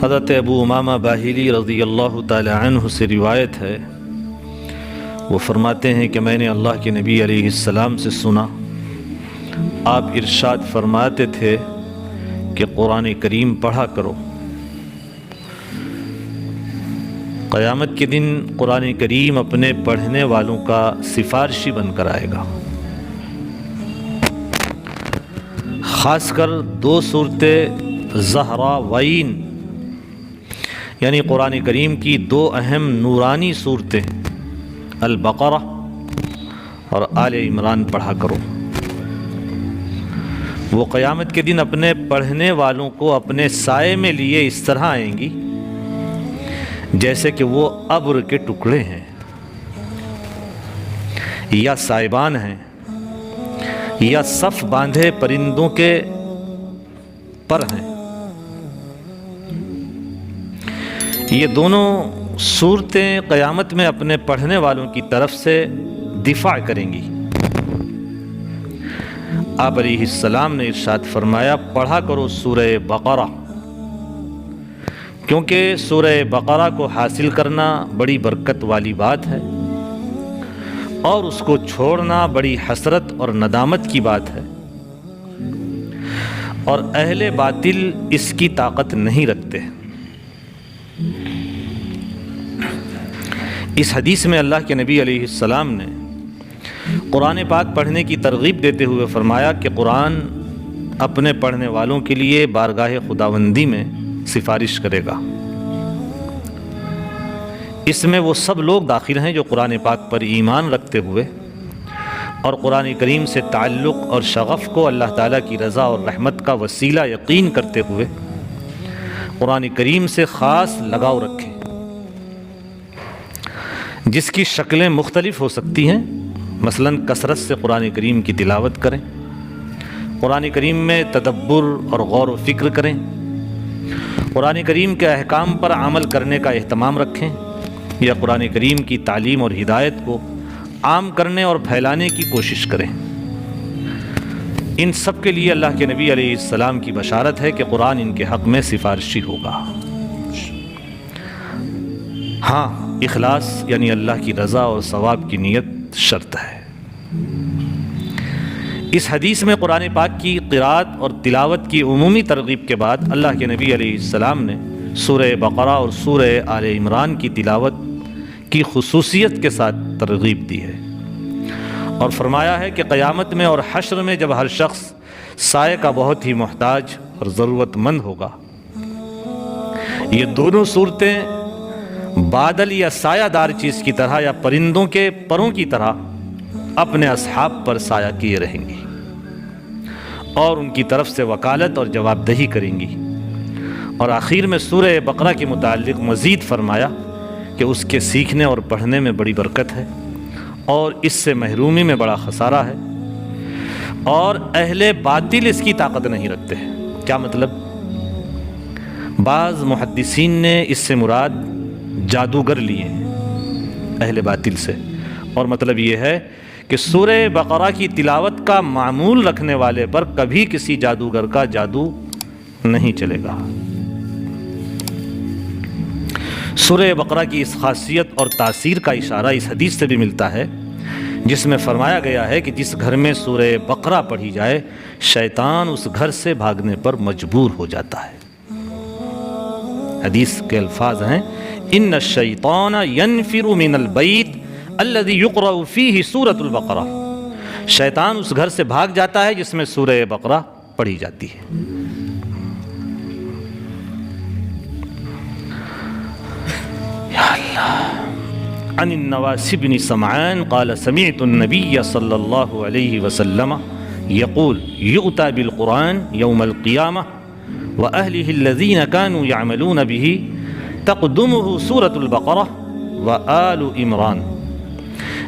حضرت ابو امامہ باہلی رضی اللہ تعالی عنہ سے روایت ہے، وہ فرماتے ہیں کہ میں نے اللہ کے نبی علیہ السلام سے سنا، آپ ارشاد فرماتے تھے کہ قرآن کریم پڑھا کرو، قیامت کے دن قرآن کریم اپنے پڑھنے والوں کا سفارشی بن کر آئے گا۔ خاص کر دو صورتیں زہراوین یعنی قرآن کریم کی دو اہم نورانی صورتیں البقرہ اور آل عمران پڑھا کرو، وہ قیامت کے دن اپنے پڑھنے والوں کو اپنے سائے میں لیے اس طرح آئیں گی جیسے کہ وہ ابر کے ٹکڑے ہیں یا سائبان ہیں یا صف باندھے پرندوں کے پر ہیں۔ یہ دونوں صورتیں قیامت میں اپنے پڑھنے والوں کی طرف سے دفاع کریں گی۔ آپ علیہ السلام نے ارشاد فرمایا، پڑھا کرو سورہ بقرہ، کیونکہ سورہ بقرہ کو حاصل کرنا بڑی برکت والی بات ہے اور اس کو چھوڑنا بڑی حسرت اور ندامت کی بات ہے، اور اہل باطل اس کی طاقت نہیں رکھتے۔ اس حدیث میں اللہ کے نبی علیہ السلام نے قرآن پاک پڑھنے کی ترغیب دیتے ہوئے فرمایا کہ قرآن اپنے پڑھنے والوں کے لیے بارگاہ خداوندی میں سفارش کرے گا۔ اس میں وہ سب لوگ داخل ہیں جو قرآن پاک پر ایمان رکھتے ہوئے اور قرآن کریم سے تعلق اور شغف کو اللہ تعالیٰ کی رضا اور رحمت کا وسیلہ یقین کرتے ہوئے قرآن کریم سے خاص لگاؤ رکھیں، جس کی شکلیں مختلف ہو سکتی ہیں۔ مثلاً کثرت سے قرآن کریم کی تلاوت کریں، قرآن کریم میں تدبر اور غور و فکر کریں، قرآن کریم کے احکام پر عمل کرنے کا اہتمام رکھیں، یا قرآن کریم کی تعلیم اور ہدایت کو عام کرنے اور پھیلانے کی کوشش کریں۔ ان سب کے لیے اللہ کے نبی علیہ السلام کی بشارت ہے کہ قرآن ان کے حق میں سفارشی ہوگا۔ ہاں، اخلاص یعنی اللہ کی رضا اور ثواب کی نیت شرط ہے۔ اس حدیث میں قرآن پاک کی قرات اور تلاوت کی عمومی ترغیب کے بعد اللہ کے نبی علیہ السلام نے سورہ بقرہ اور سورہ آل عمران کی تلاوت کی خصوصیت کے ساتھ ترغیب دی ہے اور فرمایا ہے کہ قیامت میں اور حشر میں جب ہر شخص سائے کا بہت ہی محتاج اور ضرورت مند ہوگا، یہ دونوں صورتیں بادل یا سایہ دار چیز کی طرح یا پرندوں کے پروں کی طرح اپنے اصحاب پر سایہ کیے رہیں گی اور ان کی طرف سے وکالت اور جواب دہی کریں گی۔ اور آخر میں سورہ بقرہ کے متعلق مزید فرمایا کہ اس کے سیکھنے اور پڑھنے میں بڑی برکت ہے اور اس سے محرومی میں بڑا خسارہ ہے، اور اہل باطل اس کی طاقت نہیں رکھتے۔ کیا مطلب؟ بعض محدثین نے اس سے مراد جادوگر لیے ہیں اہل باطل سے، اور مطلب یہ ہے کہ سورہ بقرہ کی تلاوت کا معمول رکھنے والے پر کبھی کسی جادوگر کا جادو نہیں چلے گا۔ سورہ بقرہ کی اس خاصیت اور تاثیر کا اشارہ اس حدیث سے بھی ملتا ہے جس میں فرمایا گیا ہے کہ جس گھر میں سورہ بقرہ پڑھی جائے شیطان اس گھر سے بھاگنے پر مجبور ہو جاتا ہے۔ حدیث کے الفاظ ہیں، ان الشیطان ینفر من البیت الذی یقرأ فیہ سورۃ البقرہ، شیطان اس گھر سے بھاگ جاتا ہے جس میں سورہ بقرہ پڑھی جاتی ہے۔ یا اللہ۔ عن النواس بن سمعان قال سمعت النبی صلی اللہ علیہ وسلم یقول یؤتى بالقرآن یوم القیامہ وأهله الذين كانوا يعملون به تقدمه سورة البقرة وآل عمران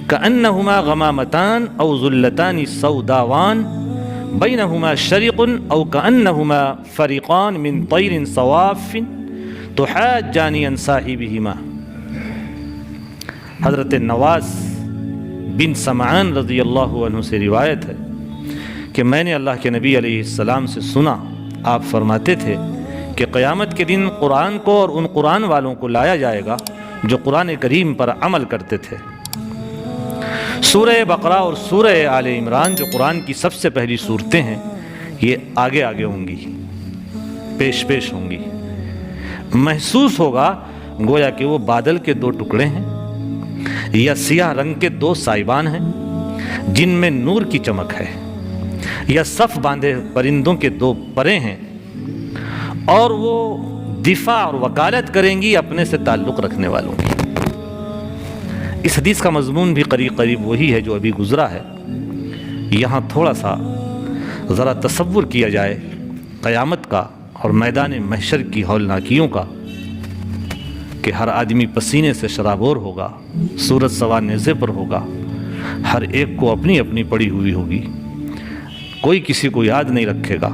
كأنهما غمامتان أو ظلتان سوداوان بينهما شرق أو كأنهما فريقان من طير صواف تحاجان عن صاحبهما۔ حضرت نواس بن سمعان رضی اللہ عنہ سے روایت ہے کہ میں نے اللہ کے نبی علیہ السلام سے سنا، آپ فرماتے تھے کہ قیامت کے دن قرآن کو اور ان قرآن والوں کو لایا جائے گا جو قرآن کریم پر عمل کرتے تھے۔ سورہ بقرہ اور سورہ آل عمران جو قرآن کی سب سے پہلی صورتیں ہیں، یہ آگے آگے ہوں گی، پیش پیش ہوں گی۔ محسوس ہوگا گویا کہ وہ بادل کے دو ٹکڑے ہیں یا سیاہ رنگ کے دو سائبان ہیں جن میں نور کی چمک ہے، یا صف باندھے پرندوں کے دو پرے ہیں، اور وہ دفاع اور وکالت کریں گی اپنے سے تعلق رکھنے والوں کی۔ اس حدیث کا مضمون بھی قریب قریب وہی ہے جو ابھی گزرا ہے۔ یہاں تھوڑا سا ذرا تصور کیا جائے قیامت کا اور میدان محشر کی ہولناکیوں کا، کہ ہر آدمی پسینے سے شرابور ہوگا، سورج سوا نیزے پر ہوگا، ہر ایک کو اپنی اپنی پڑی ہوئی ہوگی، کوئی کسی کو یاد نہیں رکھے گا۔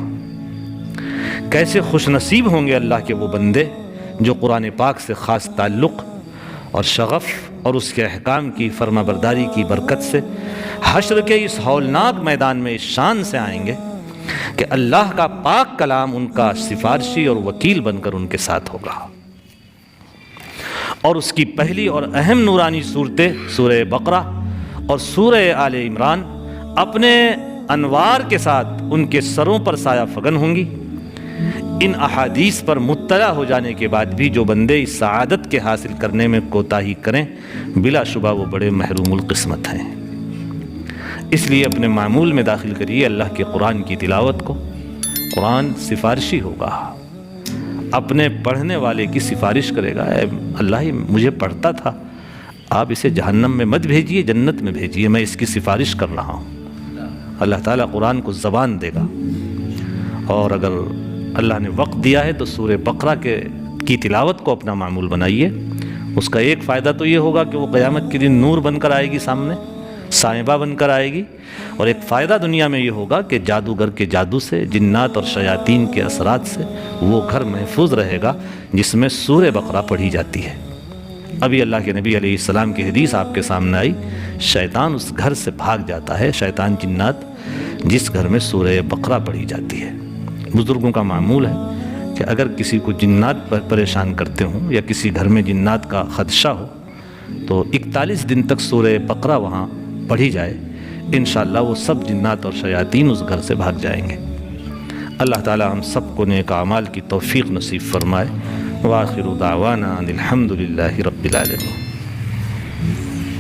کیسے خوش نصیب ہوں گے اللہ کے وہ بندے جو قرآن پاک سے خاص تعلق اور شغف اور اس کے احکام کی فرما برداری کی برکت سے حشر کے اس ہولناک میدان میں اس شان سے آئیں گے کہ اللہ کا پاک کلام ان کا سفارشی اور وکیل بن کر ان کے ساتھ ہوگا۔ اور اس کی پہلی اور اہم نورانی صورتیں سورہ بقرہ اور سورہ آل عمران اپنے انوار کے ساتھ ان کے سروں پر سایہ فگن ہوں گی۔ ان احادیث پر مطلع ہو جانے کے بعد بھی جو بندے اس سعادت کے حاصل کرنے میں کوتاہی کریں، بلا شبہ وہ بڑے محروم القسمت ہیں۔ اس لیے اپنے معمول میں داخل کریے اللہ کے قرآن کی تلاوت کو۔ قرآن سفارشی ہوگا، اپنے پڑھنے والے کی سفارش کرے گا، اے اللہ یہ مجھے پڑھتا تھا، آپ اسے جہنم میں مت بھیجیے، جنت میں بھیجیے، میں اس کی سفارش کر رہا ہوں۔ اللہ تعالیٰ قرآن کو زبان دے گا۔ اور اگر اللہ نے وقت دیا ہے تو سورہ بقرہ کی تلاوت کو اپنا معمول بنائیے۔ اس کا ایک فائدہ تو یہ ہوگا کہ وہ قیامت کے دن نور بن کر آئے گی، سامنے صائبہ بن کر آئے گی، اور ایک فائدہ دنیا میں یہ ہوگا کہ جادوگر کے جادو سے، جنات اور شیاطین کے اثرات سے وہ گھر محفوظ رہے گا جس میں سورہ بقرہ پڑھی جاتی ہے۔ ابھی اللہ کے نبی علیہ السلام کی حدیث آپ کے سامنے آئی، شیطان اس گھر سے بھاگ جاتا ہے، شیطان جنات، جس گھر میں سورہ بقرہ پڑھی جاتی ہے۔ بزرگوں کا معمول ہے کہ اگر کسی کو جنات پریشان کرتے ہوں یا کسی گھر میں جنات کا خدشہ ہو تو 41 دن تک سورہ بقرہ وہاں پڑھی جائے، انشاءاللہ وہ سب جنات اور شیاطین اس گھر سے بھاگ جائیں گے۔ اللہ تعالی ہم سب کو نیک اعمال کی توفیق نصیب فرمائے۔ وآخر دعوانا ان الحمد للہ رب العالمین۔